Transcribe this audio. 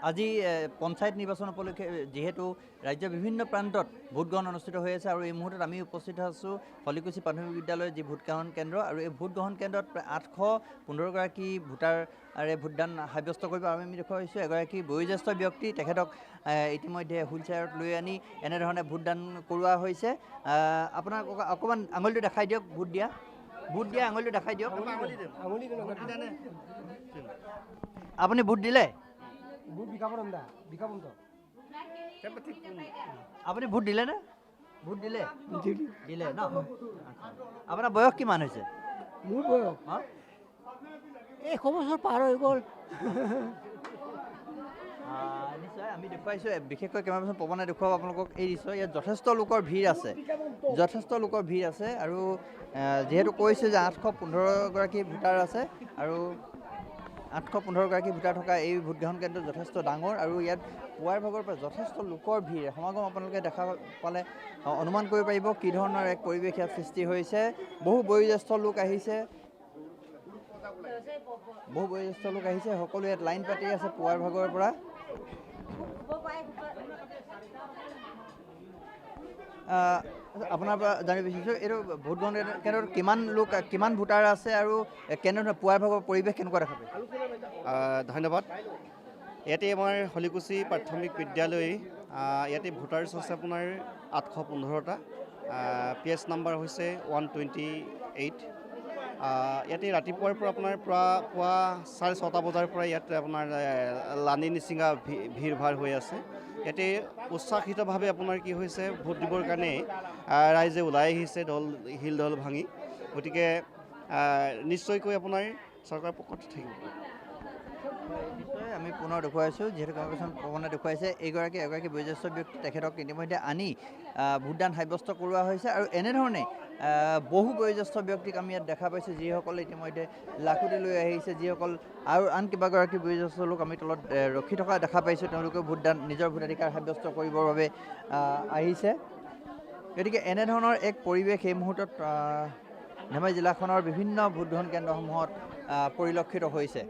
আজি পঞ্চায়ত নিৰ্বাচন উপলক্ষে যেহেতু ৰাজ্যৰ বিভিন্ন প্ৰান্তত ভোটগ্ৰহণ অনুষ্ঠিত হৈ আছে আৰু এই মুহূৰ্তত আমি উপস্থিত আছোঁ হলিকুছি প্ৰাথমিক বিদ্যালয়ৰ যি ভোটগ্ৰহণ কেন্দ্ৰ আৰু এই ভোটগ্ৰহণ কেন্দ্ৰত প্ৰায় 815গৰাকী ভোটাৰে ভোটদান সাব্যস্ত কৰিব আৰু আমি দেখুৱাইছোঁ এগৰাকী বয়োজ্যেষ্ঠ ব্যক্তি তেখেতক ইতিমধ্যে হুইলচেয়াৰত লৈ আনি এনেধৰণে ভোটদান কৰোৱা হৈছে। আপোনাক অকণমান আঙুলিটো দেখাই দিয়ক ভোট দিয়া আঙুলিটো দেখাই দিয়ক। আপুনি ভোট দিলে? আপুনি ভোট দিলে নে? ভোট দিলে ন? আপোনাৰ বয়স কিমান হৈছে? মোৰ বয়স 100 বছৰ পাৰ হৈ গ'ল। নিশ্চয় আমি দেখুৱাইছোঁ, বিশেষকৈ কেমেৰাপাৰ্চন পৱনে দেখুৱাব আপোনালোকক এই দৃশ্য। ইয়াত যথেষ্ট লোকৰ ভিৰ আছে আৰু যিহেতু কৈছে যে 815গৰাকী ভোটাৰ আছে আৰু 815গৰাকী ভোটাৰ থকা এই ভোটগ্ৰহণ কেন্দ্ৰ যথেষ্ট ডাঙৰ আৰু ইয়াত পুৱাৰ ভাগৰ পৰা যথেষ্ট লোকৰ ভিৰ সমাগম আপোনালোকে দেখা পালে অনুমান কৰিব পাৰিব কি ধৰণৰ এক পৰিৱেশ ইয়াত সৃষ্টি হৈছে। বহু বয়োজ্যেষ্ঠ লোক আহিছে, সকলো ইয়াত লাইন পাতি আছে পুৱাৰ ভাগৰ পৰা। আপোনাৰ পৰা জানিব বিচাৰিছোঁ এইটো ভোটগ্ৰহণ কেন্দ্ৰত কিমান ভোটাৰ আছে আৰু কেনেধৰণে পুৱাৰ ভাগৰ পৰিৱেশ কেনেকুৱা দেখা পাইছে? ধন্যবাদ। ইয়াতে আমাৰ হলিকুছি প্ৰাথমিক বিদ্যালয় ইয়াতে ভোটাৰ্ছ আছে আপোনাৰ 815টা। PS নাম্বাৰ হৈছে 128। ইয়াতে ৰাতিপুৱাৰ পৰা আপোনাৰ পুৱা 6:30 বজাৰ পৰা ইয়াতে আপোনাৰ লানি নিচিঙা ভিৰ ভাৰ হৈ আছে। ইয়াতে উৎসাহিতভাৱে আপোনাৰ কি হৈছে ভোট দিবৰ কাৰণে ৰাইজে ওলাই আহিছে শিল দল ভাঙি। গতিকে নিশ্চয়কৈ আপোনাৰ চৰকাৰৰ পক্ষত থাকিব। নিশ্চয় আমি পুনৰ দেখুৱাইছোঁ, যিহেতু কেমেৰাপাৰ্চন পৱনে দেখুৱাইছে এগৰাকী বয়োজ্যেষ্ঠ ব্যক্তি তেখেতক ইতিমধ্যে আনি ভোটদান সাব্যস্ত কৰোৱা হৈছে আৰু এনেধৰণে বহু বয়োজ্যেষ্ঠ ব্যক্তিক আমি ইয়াত দেখা পাইছোঁ যিসকলে ইতিমধ্যে লাখুটি লৈ আহিছে, যিসকল আৰু আন কেইবাগৰাকী বয়োজ্যেষ্ঠ লোক আমি তলত ৰখি থকা দেখা পাইছোঁ। তেওঁলোকেও নিজৰ ভোটাধিকাৰ সাব্যস্ত কৰিবৰ বাবে আহিছে। গতিকে এনেধৰণৰ এক পৰিৱেশ এই মুহূৰ্তত ধেমাজি জিলাখনৰ বিভিন্ন ভোটগ্ৰহণ কেন্দ্ৰসমূহত পৰিলক্ষিত হৈছে।